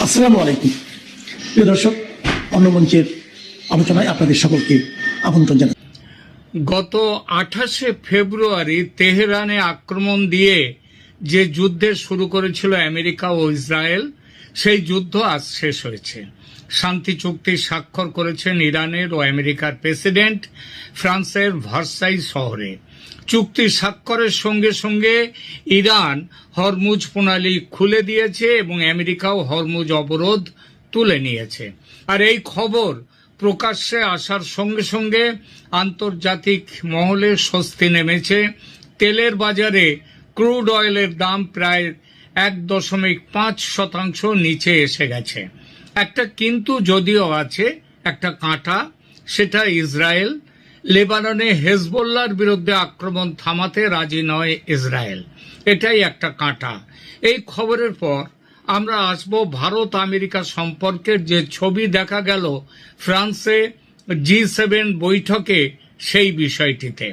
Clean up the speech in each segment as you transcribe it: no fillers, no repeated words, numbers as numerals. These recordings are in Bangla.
আসসালামু আলাইকুম প্রিয় দর্শক, অন্য মঞ্চের আলোচনায় আপনাদের সকলকে আমন্ত্রণ জানাই। গত 28শে ফেব্রুয়ারি তেহরানে আক্রমণ দিয়ে যে যুদ্ধে শুরু করেছিল আমেরিকা ও ইসরায়েল, সেই যুদ্ধ আজ শেষ হয়েছে। শান্তি চুক্তি স্বাক্ষর করেছেন ইরানের ও আমেরিকার প্রেসিডেন্ট ফ্রান্সের ভার্সাই শহরে। চুক্তি স্বাক্ষরের সঙ্গে সঙ্গে ইরান হরমুজ প্রণালী খুলে দিয়েছে এবং আমেরিকাও হরমুজ অবরোধ তুলে নিয়েছে। আর এই খবর প্রকাশ্যে আসার সঙ্গে সঙ্গে আন্তর্জাতিক মহলে স্বস্তি নেমেছে। তেলের বাজারে ক্রুড অয়েলের দাম প্রায় 1.5% নিচে এসে গেছে। একটা কিন্তু যদিও আছে, একটা কাঁটা, সেটা ইসরায়েল। লেবাননে হেজবোল্লার বিরুদ্ধে আক্রমণ থামাতে রাজি নয় ইসরায়েল, এটাই একটা কাঁটা। এই খবরের পর আমরা আসব ভারত আমেরিকা সম্পর্কের যে ছবি দেখা গেল ফ্রান্সে G7 বৈঠকে, সেই বিষয়টিতে।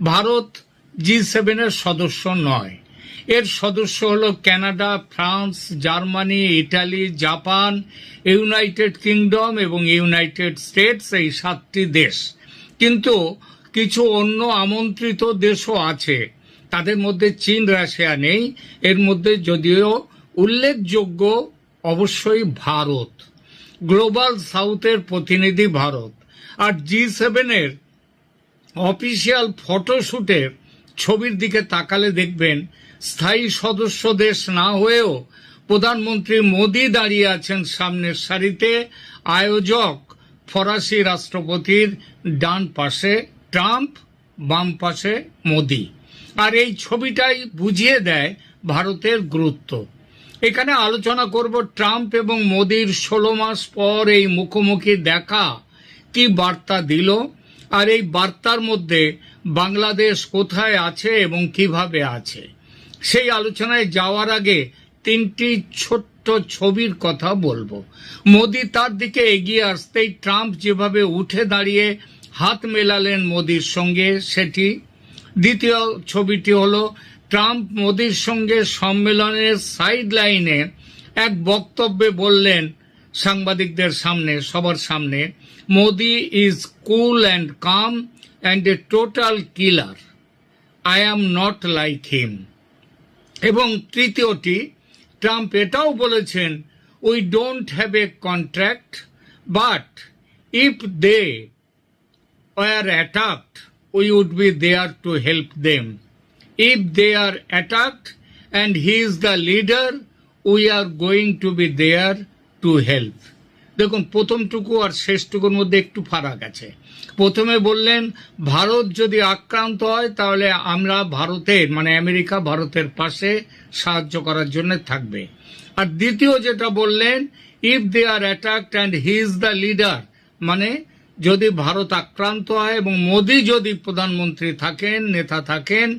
ভারত G7-এর সদস্য নয়, এর সদস্য হলো Canada, France, Germany, Italy, Japan, United kingdom এবং ইউনাইটেড স্টেটস, এই 7টি দেশ। কিন্তু কিছু অন্য আমন্ত্রিত দেশও আছে, তাদের মধ্যে চীন, রাশিয়া নেই। এর মধ্যে যদিও উল্লেখযোগ্য অবশ্যই ভারত, গ্লোবাল সাউথের প্রতিনিধি ভারত। আর G7-এর অফিসিয়াল ফটোশুটের ছবির দিকে তাকালে দেখবেন স্থায়ী সদস্য দেশ না হয়েও প্রধানমন্ত্রী মোদি দাঁড়িয়ে আছেন সামনের সারিতে। আয়োজক ফরাসি রাষ্ট্রপতির ডান পাশে ট্রাম্প, বাম পাশে মোদি। আর এই ছবিটাই বুঝিয়ে দেয় ভারতের গুরুত্ব। এখানে আলোচনা করব ট্রাম্প এবং মোদির 16 মাস পর এই মুখোমুখি দেখা কি বার্তা দিল, আর এই বার্তার মধ্যে বাংলাদেশ কোথায় আছে এবং কিভাবে আছে। সেই আলোচনায় যাওয়ার আগে 3টি ছোট্ট ছবির কথা বলবো। মোদি তার দিকে এগিয়ে আসতেই ট্রাম্প যেভাবে উঠে দাঁড়িয়ে হাত মেলালেন মোদির সঙ্গে, সেটি। দ্বিতীয় ছবিটি হলো ট্রাম্প মোদির সঙ্গে সম্মেলনের সাইড লাইনে এক বক্তব্যে বললেন সাংবাদিকদের সামনে, সবার সামনে, Modi is cool and calm and a total killer, I am not like him. এবং তৃতীয়টি, ট্রাম্প এটাও বলেছেন, we don't have a contract, but if they were attacked we would be there to help them. If they are attacked and he is the leader, we are going to be there to help. দেখুন, প্রথমটুকু আর শেষটুকুর মধ্যে একটু ফারাক আছে। প্রথমে বললেন ভারত যদি আক্রান্ত হয় তাহলে আমরা ভারতের, মানে আমেরিকা ভারতের পাশে সাহায্য করার জন্য থাকবে। আর দ্বিতীয় যেটা বললেন, if they are attacked and he is the leader, মানে যদি ভারত আক্রান্ত হয় এবং মোদি যদি প্রধানমন্ত্রী থাকেন, নেতা থাকেন,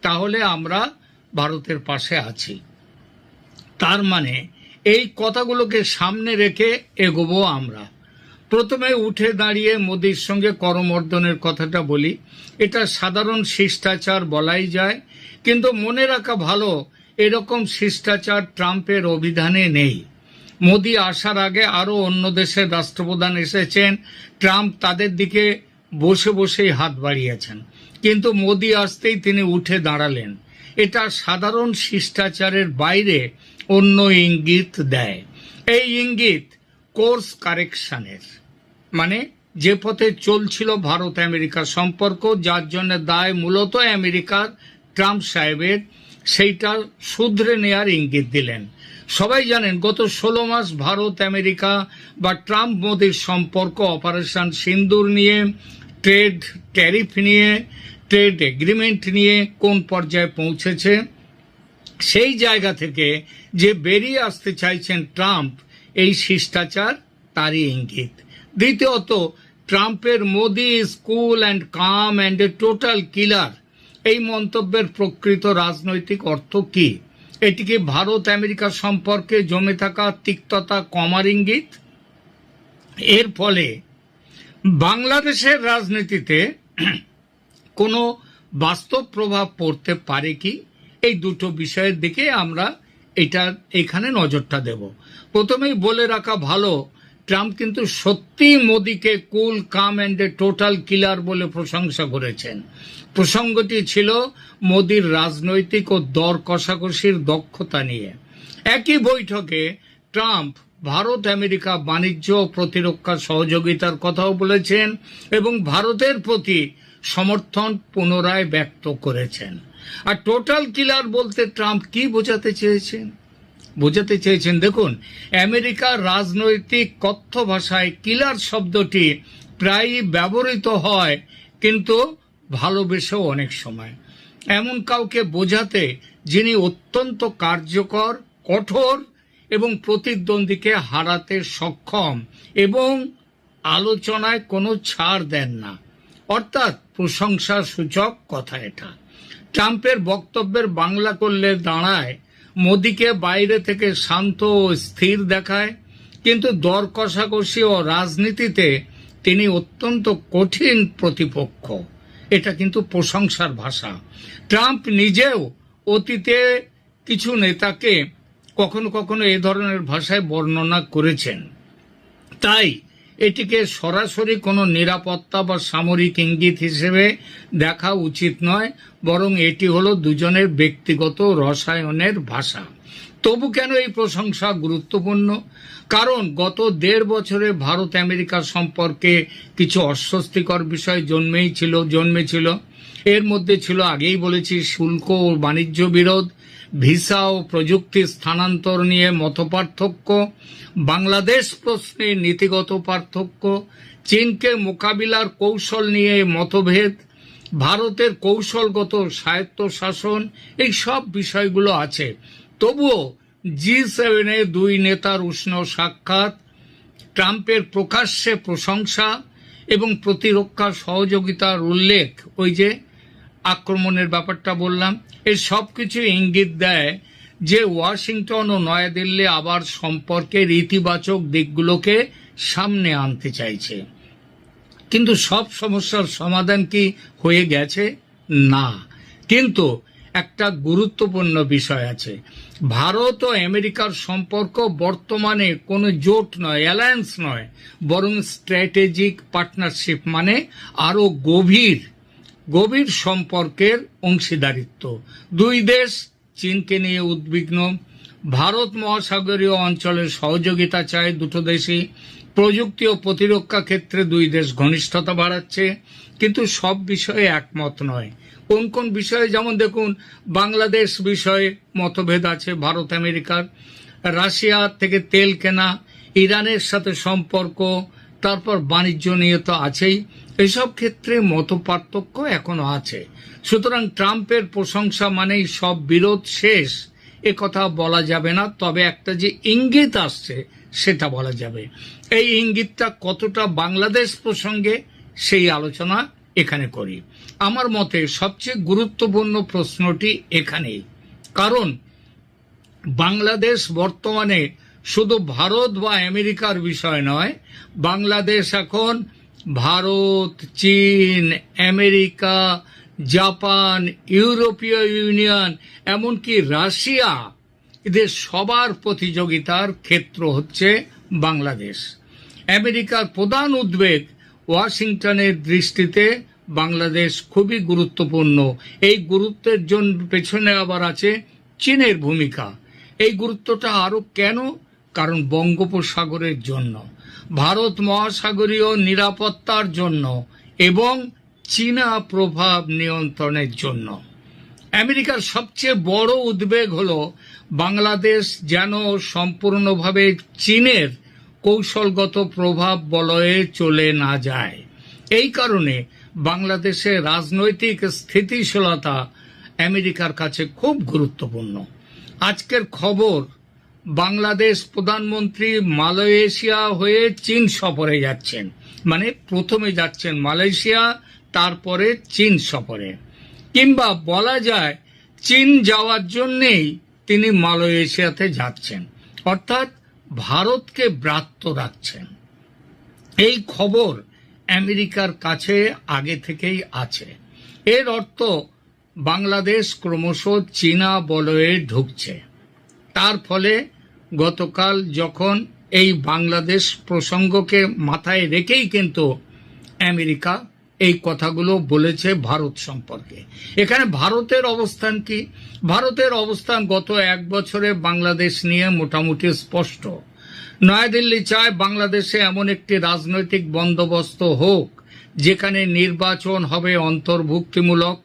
তাহলে আমরা ভারতের পাশে আছি। তার মানে এই কথাগুলোকে সামনে রেখে এগোবো আমরা। প্রথমে উঠে দাঁড়িয়ে মোদির সঙ্গে করমর্দনের কথাটা বলি। এটা সাধারণ শিষ্টাচার বলাই যায়, কিন্তু মনে রাখা ভালো এরকম শিষ্টাচার ট্রাম্পের অভিধানে নেই। মোদি আসার আগে আরো অন্য দেশের রাষ্ট্রপ্রধান এসেছেন, ট্রাম্প তাদের দিকে বসে বসেই হাত বাড়িয়েছেন, কিন্তু মোদি আসতেই তিনি উঠে দাঁড়ালেন। এটা সাধারণ শিষ্টাচারের বাইরে অন্য ইঙ্গিত দেয়। এই ইঙ্গিত কোর্স কারেকশনের, মানে যে পথে চলছিল ভারত আমেরিকা সম্পর্ক, যার জন্য দায় মূলত আমেরিকার, ট্রাম্প সাহেবের, সেইটা শুধরে নেয়ার ইঙ্গিত দিলেন। সবাই জানেন গত 16 মাস ভারত আমেরিকা বা ট্রাম্প মোদির সম্পর্ক অপারেশন সিন্দুর নিয়ে, ট্রেড ট্যারিফ নিয়ে, ট্রেড এগ্রিমেন্ট নিয়ে কোন পর্যায়ে পৌঁছেছে। সেই জায়গা থেকে যে বেরিয়ে আসতে চাইছেন ট্রাম্প, এই শিষ্টাচার তারই ইঙ্গিত। দ্বিতীয়ত, ট্রাম্পের Modi is cool and calm and a total killer, এই মন্তব্যের প্রকৃত রাজনৈতিক অর্থ কি? এটি কি ভারত আমেরিকা সম্পর্কে জমে থাকা তিক্ততা কমার ইঙ্গিত? এর ফলে বাংলাদেশের রাজনীতিতে কোনো বাস্তব প্রভাব পড়তে পারে কি? এই দুটো বিষয়ের দিকে আমরা এটা এখানে নজরটা দেব। প্রথমেই বলে রাখা ভালো, ট্রাম্প কিন্তু সত্যি মোদিকে কুল, কাম অ্যান্ড এ টোটাল কিলার বলে প্রশংসা করেছেন। প্রসঙ্গটি ছিল মোদির রাজনৈতিক ও দর কষাকষির দক্ষতা নিয়ে। একই বৈঠকে ট্রাম্প ভারত আমেরিকা বাণিজ্য ও প্রতিরক্ষা সহযোগিতার কথাও বলেছেন এবং ভারতের প্রতি সমর্থন পুনরায় ব্যক্ত করেছেন। আর টোটাল কিলার বলতে ট্রাম্প কি বোঝাতে চেয়েছেন দেখুন, আমেরিকার রাজনৈতিক কথ্য ভাষায় কিলার শব্দটি প্রায়ই ব্যবহৃত হয়, কিন্তু ভালোবেসেও অনেক সময় এমন কাউকে বোঝাতে যিনি অত্যন্ত কার্যকর, কঠোর এবং প্রতিদ্বন্দ্বীকে হারাতে সক্ষম এবং আলোচনায় কোনো ছাড় দেন না, অর্থাৎ প্রশংসা সূচক কথা এটা। ট্রাম্পের বক্তব্যের বাংলা করলে দাঁড়ায়, মোদিকে বাইরে থেকে শান্ত ও স্থির দেখায়, কিন্তু দর কষাকষি ও রাজনীতিতে তিনি অত্যন্ত কঠিন প্রতিপক্ষ। এটা কিন্তু প্রশংসার ভাষা। ট্রাম্প নিজেও অতীতে কিছু নেতাকে কখনো কখনো এ ধরনের ভাষায় বর্ণনা করেছেন। তাই এটিকে সরাসরি কোনো নিরাপত্তা বা সামরিক ইঙ্গিত হিসেবে দেখা উচিত নয়, বরং এটি হলো দুজনের ব্যক্তিগত রসায়নের ভাষা। তবু কেন এই প্রশংসা গুরুত্বপূর্ণ? কারণ গত 1.5 বছরে ভারত আমেরিকা সম্পর্কে কিছু অস্বস্তিকর বিষয় জন্মেছিল। এর মধ্যে ছিল, আগেই বলেছি, শুল্ক ও বাণিজ্য বিরোধ, ভিসা ও প্রযুক্তি স্থানান্তর নিয়ে মতপার্থক্য, বাংলাদেশ প্রশ্নে নীতিগত পার্থক্য, চীনকে মোকাবিলার কৌশল নিয়ে মতভেদ, ভারতের কৌশলগত স্বায়ত্তশাসন, এই সব বিষয়গুলো আছে। তবুও G7 দুই নেতার উষ্ণ সাক্ষাৎ, ট্রাম্পের প্রকাশ্যে প্রশংসা এবং প্রতিরক্ষা সহযোগিতার উল্লেখ, ওই যে আক্রমণের ব্যাপারটা বললাম, এই সব কিছু ইঙ্গিত দেয় যে ওয়াশিংটন ও নয়াদিল্লি আবার সম্পর্কের ইতিবাচক দিকগুলোকে সামনে আনতে চাইছে। কিন্তু সব সমস্যার সমাধান কি হয়ে গেছে? না। কিন্তু একটা গুরুত্বপূর্ণ বিষয় আছে। ভারত ও আমেরিকার সম্পর্ক বর্তমানে কোনো জোট নয়, অ্যালায়েন্স নয়, বরং স্ট্র্যাটেজিক পার্টনারশিপ, মানে আরো গভীর সম্পর্কের অংশীদারিত্ব। দুই দেশ চীনকে নিয়ে উদ্বিগ্ন, ভারত মহাসাগরীয় অঞ্চলের সহযোগিতা চায় দুটো দেশই, প্রযুক্তি ও প্রতিরক্ষা ক্ষেত্রে দুই দেশ ঘনিষ্ঠতা বাড়াচ্ছে, কিন্তু সব বিষয়ে একমত নয়। কোন কোন বিষয়ে? যেমন দেখুন, বাংলাদেশ বিষয়ে মতভেদ আছে ভারত আমেরিকার, রাশিয়া থেকে তেল কেনা, ইরানের সাথে সম্পর্ক, তারপর বাণিজ্য নিয়ে তো আছেই। এসব ক্ষেত্রে মতপার্থক্য এখনো আছে। সুতরাং ট্রাম্পের প্রশংসা মানেই সব বিরোধ শেষ, এ কথা বলা যাবে না। তবে একটা যে ইঙ্গিত আসছে সেটা বলা যাবে। এই ইঙ্গিতটা কতটা বাংলাদেশ প্রসঙ্গে, সেই আলোচনা এখানে করি। আমার মতে সবচেয়ে গুরুত্বপূর্ণ প্রশ্নটি এখানেই, কারণ বাংলাদেশ বর্তমানে শুধু ভারত বা আমেরিকার বিষয় নয়। বাংলাদেশ এখন ভারত, চীন, আমেরিকা, জাপান, ইউরোপীয় ইউনিয়ন, এমনকি রাশিয়া, এদের সবার প্রতিযোগিতার ক্ষেত্র হচ্ছে বাংলাদেশ। আমেরিকার প্রধান উদ্বেগ, ওয়াশিংটনের দৃষ্টিতে বাংলাদেশ খুবই গুরুত্বপূর্ণ। এই গুরুত্বের পেছনে আবার আছে চীনের ভূমিকা। এই গুরুত্বটা আরো কেন? কারণ বঙ্গোপসাগরের জন্য, ভারত মহাসাগরীয় নিরাপত্তার জন্য এবং চীনা প্রভাব নিয়ন্ত্রণের জন্য। আমেরিকার সবচেয়ে বড় উদ্বেগ হল বাংলাদেশ যেন সম্পূর্ণভাবে চীনের কৌশলগত প্রভাব বলয়ে চলে না যায়। এই কারণে বাংলাদেশের রাজনৈতিক স্থিতিশীলতা আমেরিকার কাছে খুব গুরুত্বপূর্ণ। আজকের খবর, বাংলাদেশ প্রধানমন্ত্রী মালয়েশিয়া হয়ে চীন সফরে যাচ্ছেন, মানে প্রথমে যাচ্ছেন মালয়েশিয়া, তারপরে চীন সফরে, কিংবা বলা যায় চীন যাওয়ার জন্যেই তিনি মালয়েশিয়াতে যাচ্ছেন, অর্থাৎ ভারতকে ব্রাত্য রাখছেন। এই খবর আমেরিকার কাছে আগে থেকেই আছে। এর অর্থ বাংলাদেশ ক্রমশ চীনা বলয়ে ঢুকছে। তার ফলে গতকাল যখন এই বাংলাদেশ প্রসঙ্গকে মাথায় রেখেই কিন্তু আমেরিকা এই কথাগুলো বলেছে ভারত সম্পর্কে। এখানে ভারতের অবস্থান কি? ভারতের অবস্থান গত এক বছরে বাংলাদেশ নিয়ে মোটামুটি স্পষ্ট। নয়াদিল্লি চায় বাংলাদেশে এমন একটি রাজনৈতিক বন্দোবস্ত হোক যেখানে নির্বাচন হবে অন্তর্ভুক্তিমূলক,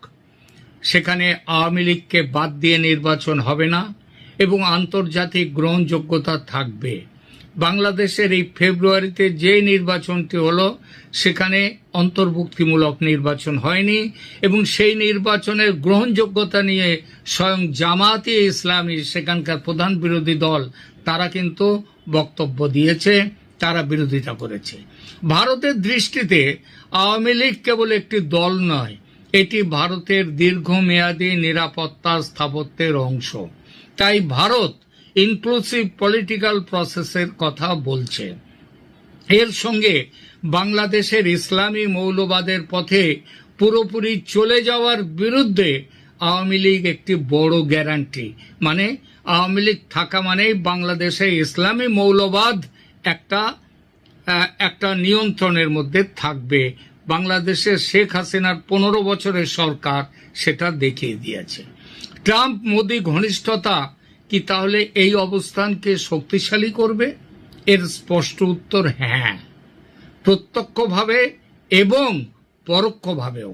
সেখানে আওয়ামী লীগকে বাদ দিয়ে নির্বাচন হবে না এবং আন্তর্জাতিক গ্রহণযোগ্যতা থাকবে। বাংলাদেশের এই ফেব্রুয়ারিতে যে নির্বাচনটি হলো সেখানে অন্তর্ভুক্তিমূলক নির্বাচন হয়নি এবং সেই নির্বাচনের গ্রহণযোগ্যতা নিয়ে স্বয়ং জামায়াতে ইসলামী, সেখানকার প্রধান বিরোধী দল, তারা কিন্তু বক্তব্য দিয়েছে, তারা বিরোধিতা করেছে। ভারতের দৃষ্টিতে আওয়ামী লীগ কেবল একটি দল নয়, এটি ভারতের দীর্ঘমেয়াদী নিরাপত্তা স্থাপত্যের অংশ। তাই ভারত ইনক্লুসিভ পলিটিক্যাল প্রসেসের কথা বলছে। এর সঙ্গে বাংলাদেশের ইসলামী মৌলবাদের পথে পুরোপুরি চলে যাওয়ার বিরুদ্ধে আওয়ামী লীগ একটি বড় গ্যারান্টি। মানে আওয়ামী লীগ থাকা মানেই বাংলাদেশে ইসলামী মৌলবাদ একটা নিয়ন্ত্রণের মধ্যে থাকবে। বাংলাদেশের শেখ হাসিনার 15 বছরের সরকার সেটা দেখিয়ে দিয়েছে। ট্রাম্প মোদি ঘনিষ্ঠতা কি তাহলে এই অবস্থানকে শক্তিশালী করবে? এর স্পষ্ট উত্তর হ্যাঁ, প্রত্যক্ষভাবে এবং পরোক্ষভাবেও।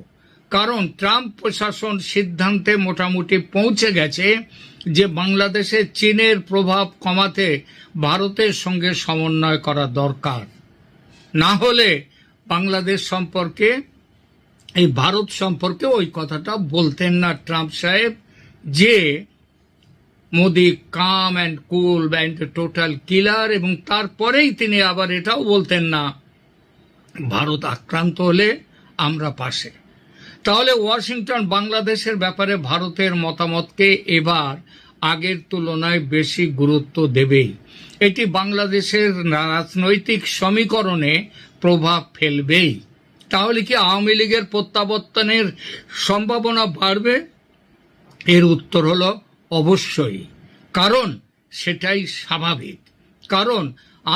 কারণ ট্রাম্প প্রশাসন সিদ্ধান্তে মোটামুটি পৌঁছে গেছে যে বাংলাদেশে চীনের প্রভাব কমাতে ভারতের সঙ্গে সমন্বয় করা দরকার। না হলে বাংলাদেশ সম্পর্কে, এই ভারত সম্পর্কে ওই কথাটা বলতেন না ট্রাম্প সাহেব যে মোদি কাম অ্যান্ড কুল অ্যান্ড টোটাল কিলার, এবং তারপরেই তিনি আবার এটাও বলতেন না ভারত আক্রান্ত হলে আমরা পাশে। তাহলে ওয়াশিংটন বাংলাদেশের ব্যাপারে ভারতের মতামতকে এবার আগের তুলনায় বেশি গুরুত্ব দেবেই। এটি বাংলাদেশের রাজনৈতিক সমীকরণে প্রভাব ফেলবেই। তাহলে কি আওয়ামী লীগের প্রত্যাবর্তনের সম্ভাবনা বাড়বে? এর উত্তর হলো অবশ্যই, কারণ সেটাই স্বাভাবিক। কারণ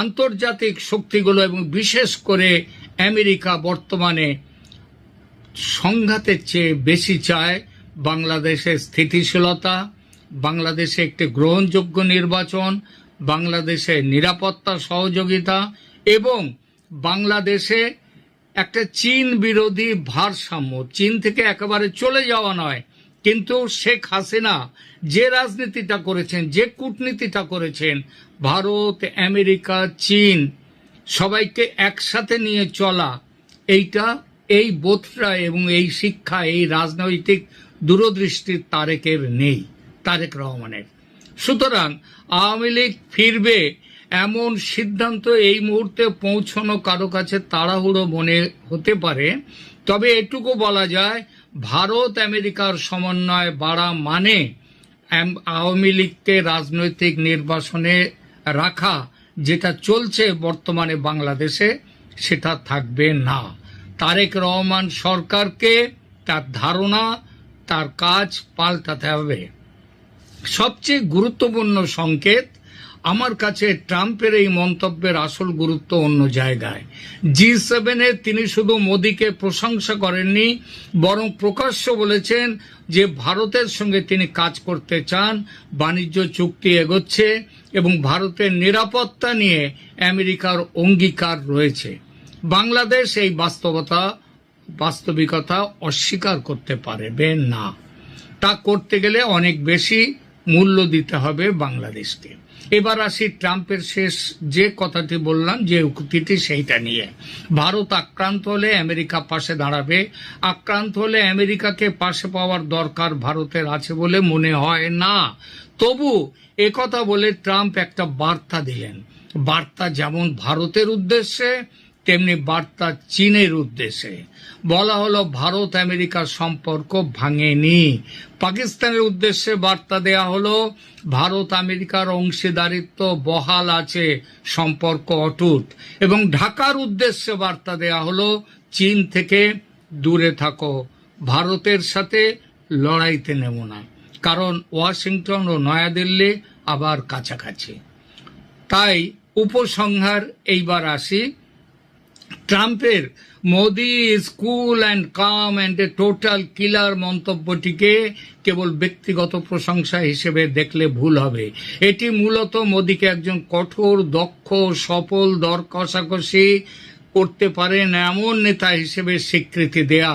আন্তর্জাতিক শক্তিগুলো এবং বিশেষ করে আমেরিকা বর্তমানে সংঘাতের চেয়ে বেশি চায় বাংলাদেশের স্থিতিশীলতা, বাংলাদেশে একটি গ্রহণযোগ্য নির্বাচন, বাংলাদেশের নিরাপত্তা সহযোগিতা এবং বাংলাদেশে একটা চীন বিরোধী ভারসাম্য। চীন থেকে একেবারে চলে যাওয়া নয়, কিন্তু শেখ হাসিনা যে রাজনীতিটা করেছেন, যে কূটনীতিটা করেছেন, ভারত, আমেরিকা, চীন সবাইকে একসাথে নিয়ে চলা, এই বোধটা এবং এই শিক্ষা এই রাজনৈতিক দূরদৃষ্টির তারেকের নেই, তারেক রহমানের। সুতরাং আওয়ামী লীগ ফিরবে এমন সিদ্ধান্ত এই মুহূর্তে পৌঁছানো কারো কাছে তাড়াহুড়ো মনে হতে পারে। তবে এটুকু বলা যায়, ভারত আমেরিকার সমন্বয় বাড়া মানে আওয়ামী লীগকে রাজনৈতিক নির্বাসনে রাখা, যেটা চলছে বর্তমানে বাংলাদেশে, সেটা থাকবে না। তারেক রহমান সরকারকে তার ধারণা, তার কাজ পাল্টাতে হবে। সবচেয়ে গুরুত্বপূর্ণ সংকেত আমার কাছে ট্রাম্পের এই মন্তব্যের আসল গুরুত্ব অন্য জায়গায়। G7-এ তিনি শুধু মোদিকে প্রশংসা করেননি, বরং প্রকাশ্য বলেছেন যে ভারতের সঙ্গে তিনি কাজ করতে চান, বাণিজ্য চুক্তি এগোচ্ছে এবং ভারতের নিরাপত্তা নিয়ে আমেরিকার অঙ্গীকার রয়েছে। বাংলাদেশ এই বাস্তবিকতা অস্বীকার করতে পারবে না। তা করতে গেলে অনেক বেশি মূল্য দিতে হবে বাংলাদেশকে। এবার আসি ট্রাম্পের শেষ যে কথাটি বললাম, যে উক্তিটি, সেইটা নিয়ে। ভারত আক্রান্ত হলে আমেরিকা পাশে দাঁড়াবে। আক্রান্ত হলে আমেরিকাকে পাশে পাওয়ার দরকার ভারতের আছে বলে মনে হয় না। তবু একথা বলে ট্রাম্প একটা বার্তা দিলেন। বার্তা যেমন ভারতের উদ্দেশ্যে, তেমনি বার্তা চীনের উদ্দেশ্যে। বলা হলো ভারত আমেরিকার সম্পর্ক ভাঙেনি। পাকিস্তানের উদ্দেশ্যে বার্তা দেয়া হলো ভারত আমেরিকার অংশীদারিত্ব বহাল আছে, সম্পর্ক অটুট। এবং ঢাকার উদ্দেশ্যে বার্তা দেয়া হলো চীন থেকে দূরে থাকো, ভারতের সাথে লড়াইতে নেমো না। কারণ ওয়াশিংটন ও নয়াদিল্লি আবার কাছাকাছি। তাই উপসংহার এইবার আসি, ট্রাম্পের Modi is cool and calm and a total killer মন্তব্যটিকে কেবল ব্যক্তিগত প্রশংসা হিসেবে দেখলে ভুল হবে। এটি মূলত মোদিকে একজন কঠোর, দক্ষ, সফল, দর কষাকষি করতে পারেন এমন নেতা হিসেবে স্বীকৃতি দেয়া।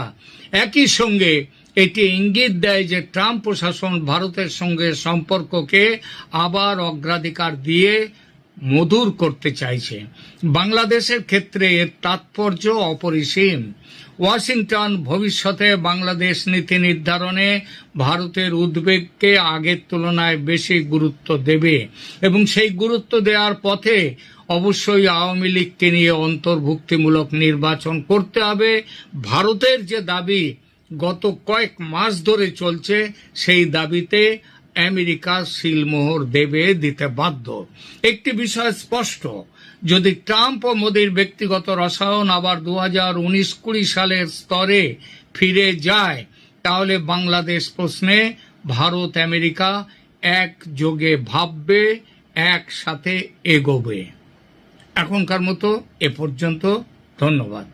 একই সঙ্গে এটি ইঙ্গিত দেয় যে ট্রাম্প প্রশাসন ভারতের সঙ্গে সম্পর্ককে আবার অগ্রাধিকার দিয়ে মধুর করতে চাইছে। বাংলাদেশের ক্ষেত্রে এর তাৎপর্য অপরিসীম। ওয়াশিংটন ভবিষ্যতে বাংলাদেশ নীতি নির্ধারণে ভারতের উদ্বেগকে আগের তুলনায় বেশি গুরুত্ব দেবে এবং সেই গুরুত্ব দেওয়ার পথে অবশ্যই আওয়ামী লীগকে নিয়ে অন্তর্ভুক্তিমূলক নির্বাচন করতে হবে। ভারতের যে দাবি গত কয়েক মাস ধরে চলছে, সেই দাবিতে আমেরিকা সিলমোহর দিতে বাধ্য। একটি বিষয় স্পষ্ট, যদি ট্রাম্প ও মোদির ব্যক্তিগত রসায়ন আবার 2019-20 সালের স্তরে ফিরে যায়, তাহলে বাংলাদেশ প্রশ্নে ভারত আমেরিকা একযোগে ভাববে, একসাথে এগোবে। এখনকার মতো এ পর্যন্ত। ধন্যবাদ।